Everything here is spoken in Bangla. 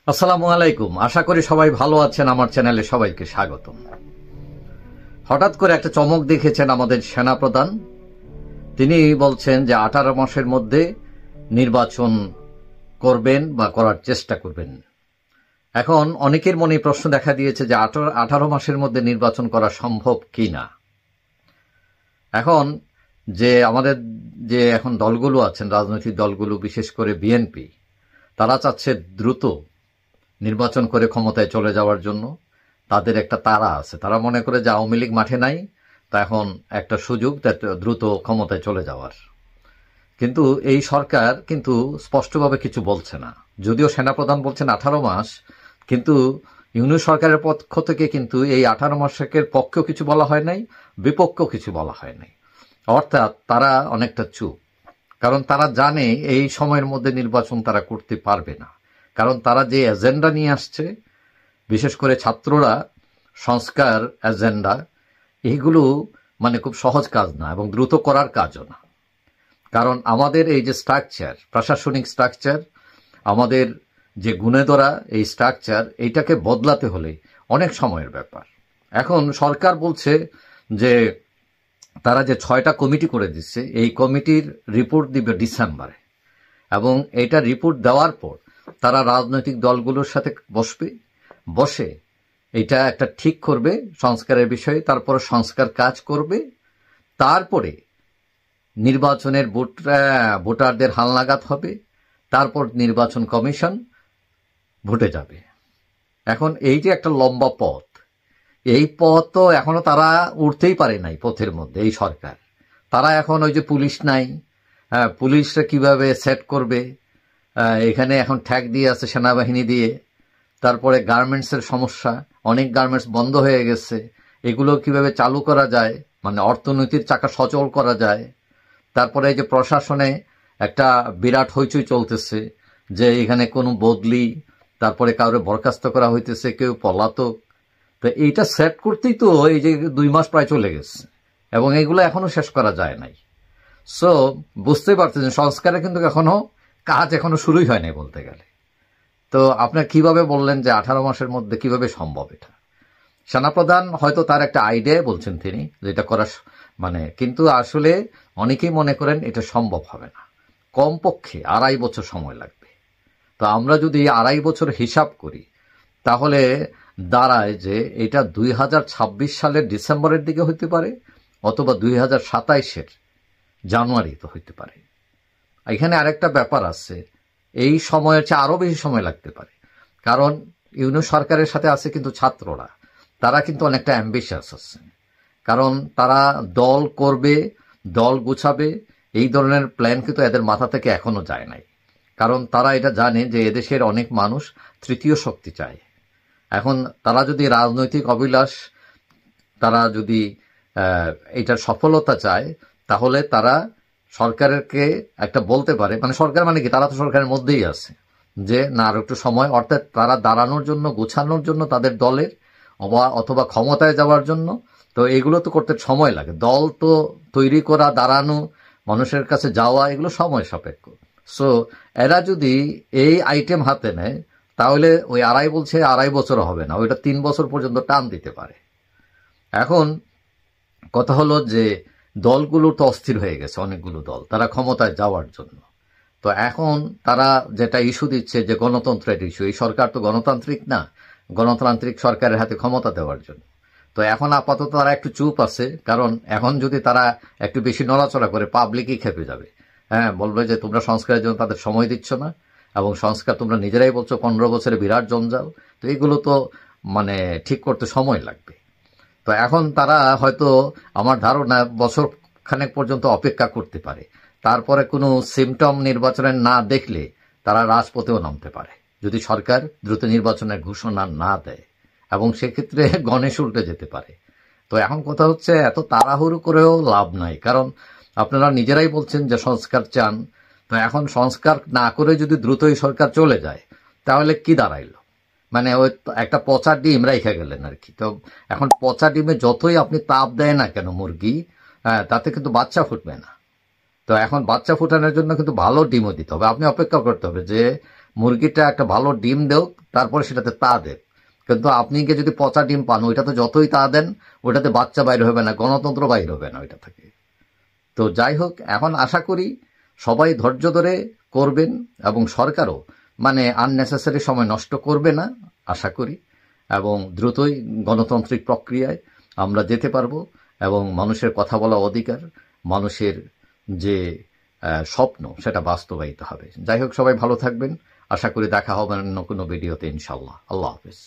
আসসালামু আলাইকুম। আশা করি সবাই ভালো আছেন। আমার চ্যানেলে সবাইকে স্বাগতম। হঠাৎ করে একটা চমক দেখেছেন আমাদের সেনাপ্রধান। তিনি বলছেন যে 18 মাসের মধ্যে নির্বাচন করবেন বা করার চেষ্টা করবেন। এখন অনেকের মনে প্রশ্ন দেখা দিয়েছে যে 18 মাসের মধ্যে নির্বাচন করা সম্ভব কিনা। এখন যে আমাদের যে এখন দলগুলো আছেন, রাজনৈতিক দলগুলো, বিশেষ করে বিএনপি, তারা চাচ্ছে দ্রুত নির্বাচন করে ক্ষমতায় চলে যাওয়ার জন্য। তাদের একটা তাড়া আছে, তারা মনে করে যে আওয়ামী লীগ মাঠে নাই, তা এখন একটা সুযোগ দ্রুত ক্ষমতায় চলে যাওয়ার। কিন্তু এই সরকার কিন্তু স্পষ্টভাবে কিছু বলছে না। যদিও সেনাপ্রধান বলছেন 18 মাস, কিন্তু ইউনিয়ন সরকারের পক্ষ থেকে কিন্তু এই 18 মাসের পক্ষেও কিছু বলা হয় নাই, বিপক্ষেও কিছু বলা হয় নাই। অর্থাৎ তারা অনেকটা চুপ, কারণ তারা জানে এই সময়ের মধ্যে নির্বাচন তারা করতে পারবে না। কারণ তারা যে এজেন্ডা নিয়ে আসছে, বিশেষ করে ছাত্ররা সংস্কার এজেন্ডা, এইগুলো মানে খুব সহজ কাজ না এবং দ্রুত করার কাজও না। কারণ আমাদের এই যে স্ট্রাকচার, প্রশাসনিক স্ট্রাকচার, আমাদের যে গুণে ধরা এই স্ট্রাকচার, এইটাকে বদলাতে হলে অনেক সময়ের ব্যাপার। এখন সরকার বলছে যে তারা যে 6টা কমিটি করে দিচ্ছে, এই কমিটির রিপোর্ট দিবে ডিসেম্বরে, এবং এটা রিপোর্ট দেওয়ার পর তারা রাজনৈতিক দলগুলোর সাথে বসে এটা একটা ঠিক করবে সংস্কারের বিষয়ে, তারপর সংস্কার কাজ করবে, তারপরে নির্বাচনের ভোটারদের হালনাগাদ হবে, তারপর নির্বাচন কমিশন ভোটে যাবে। এখন এই যে একটা লম্বা পথ, এই পথ তো এখনো তারা উঠতেই পারে নাই পথের মধ্যে। এই সরকার, তারা এখন ওই যে পুলিশ নাই, পুলিশরা কিভাবে সেট করবে, এখানে এখন ঠ্যাক দিয়ে আছে সেনাবাহিনী দিয়ে। তারপরে গার্মেন্টসের সমস্যা, অনেক গার্মেন্টস বন্ধ হয়ে গেছে, এগুলো কিভাবে চালু করা যায়, মানে অর্থনীতির চাকা সচল করা যায়। তারপরে এই যে প্রশাসনে একটা বিরাট হইচই চলতেছে যে এখানে কোনো বদলি, তারপরে কাউরে বরখাস্ত করা হইতেছে, কেউ পলাতক। তো এইটা সেট করতেই তো এই যে 2 মাস প্রায় চলে গেছে, এবং এগুলো এখনো শেষ করা যায় নাই। সো বুঝতেই পারছেন সংস্কারে কিন্তু এখনো কাজ এখনো শুরুই হয় নাই বলতে গেলে। তো আপনার কিভাবে বললেন যে 18 মাসের মধ্যে কিভাবে সম্ভব এটা? সেনাপ্রধান হয়তো তার একটা আইডিয়া বলছেন তিনি, যেটা করা মানে, কিন্তু আসলে অনেকেই মনে করেন এটা সম্ভব হবে না। কমপক্ষে 2.5 বছর সময় লাগবে। তো আমরা যদি 2.5 বছর হিসাব করি, তাহলে দাঁড়ায় যে এটা 2026 সালের ডিসেম্বরের দিকে হইতে পারে, অথবা 2027-এর জানুয়ারিতে হইতে পারে। এখানে আরেকটা ব্যাপার আছে, এই সময়ের চেয়ে আরো বেশি সময় লাগতে পারে। কারণ ইউনিয়ন সরকারের সাথে আছে কিন্তু ছাত্ররা, তারা কিন্তু অনেকটা অ্যাম্বিশাস আছে। কারণ তারা দল করবে, দল গুছাবে, এই ধরনের প্ল্যান কিন্তু এদের মাথা থেকে এখনো যায় নাই। কারণ তারা এটা জানে যে এদেশের অনেক মানুষ তৃতীয় শক্তি চায়। এখন তারা যদি রাজনৈতিক অভিলাষ, তারা যদি এটার সফলতা চায়, তাহলে তারা সরকারকে একটা বলতে পারে, মানে সরকার মানে কি, তারা তো সরকারের মধ্যেই আছে, যে না আর একটু সময়, অর্থাৎ তারা দাঁড়ানোর জন্য, গোছানোর জন্য তাদের দলের, অথবা ক্ষমতায় যাওয়ার জন্য। তো এগুলো তো করতে সময় লাগে, দল তো তৈরি করা, দাঁড়ানো, মানুষের কাছে যাওয়া, এগুলো সময় সাপেক্ষ। সো এরা যদি এই আইটেম হাতে নেয়, তাহলে ওই 2.5 বছর হবে না, ওইটা 3 বছর পর্যন্ত টান দিতে পারে। এখন কথা হলো যে দলগুলো তো অস্থির হয়ে গেছে, অনেকগুলো দল, তারা ক্ষমতায় যাওয়ার জন্য। তো এখন তারা যেটা ইস্যু দিচ্ছে যে গণতন্ত্রের ইস্যু, এই সরকার তো গণতান্ত্রিক না, গণতান্ত্রিক সরকারের হাতে ক্ষমতা দেওয়ার জন্য। তো এখন আপাতত তারা একটু চুপ আছে, কারণ এখন যদি তারা একটু বেশি নড়াচড়া করে, পাবলিকই খেপে যাবে। বলবে যে তোমরা সংস্কারের জন্য তাদের সময় দিচ্ছ না, এবং সংস্কার তোমরা নিজেরাই বলছো 15 বছরে বিরাট জঞ্জাল। তো এগুলো তো মানে ঠিক করতে সময় লাগবে। তো এখন তারা হয়তো, আমার ধারণা, বছর খানেক পর্যন্ত অপেক্ষা করতে পারে। তারপরে কোনো সিমটম নির্বাচনের না দেখলে তারা রাজপথেও নামতে পারে, যদি সরকার দ্রুত নির্বাচনের ঘোষণা না দেয়, এবং সেক্ষেত্রে গণেশ উল্টে যেতে পারে। তো এখন কথা হচ্ছে এত তাড়াহুড়ো করেও লাভ নাই, কারণ আপনারা নিজেরাই বলছেন যে সংস্কার চান। তো এখন সংস্কার না করে যদি দ্রুতই সরকার চলে যায়, তাহলে কি দাঁড়াইলো? মানে ওই একটা পচা ডিম রাইখা গেলেন আর কি। তো এখন পচা ডিমে যতই আপনি তাপ দেয় না কেন মুরগি, তাতে কিন্তু বাচ্চা ফুটবে না। তো এখন বাচ্চা ফুটানোর জন্য কিন্তু ভালো ডিমও দিতে হবে, আপনি অপেক্ষা করতে হবে যে মুরগিটা একটা ভালো ডিম দেও, তারপরে সেটাতে তা দেব। কিন্তু আপনি গিয়ে যদি পচা ডিম পান, ওইটাতে যতই তা দেন ওইটাতে বাচ্চা বাইর হবে না, গণতন্ত্র বাইর হবে না ওইটা থেকে। তো যাই হোক, এখন আশা করি সবাই ধৈর্য ধরে করবেন এবং সরকারও মানে আননেসেসারি সময় নষ্ট করবে না আশা করি, এবং দ্রুতই গণতান্ত্রিক প্রক্রিয়ায় আমরা যেতে পারবো এবং মানুষের কথা বলা অধিকার, মানুষের যে স্বপ্ন সেটা বাস্তবায়িত হবে। যাই হোক, সবাই ভালো থাকবেন। আশা করি দেখা হবে অন্য কোনো ভিডিওতে ইনশাল্লাহ। আল্লাহ হাফেজ।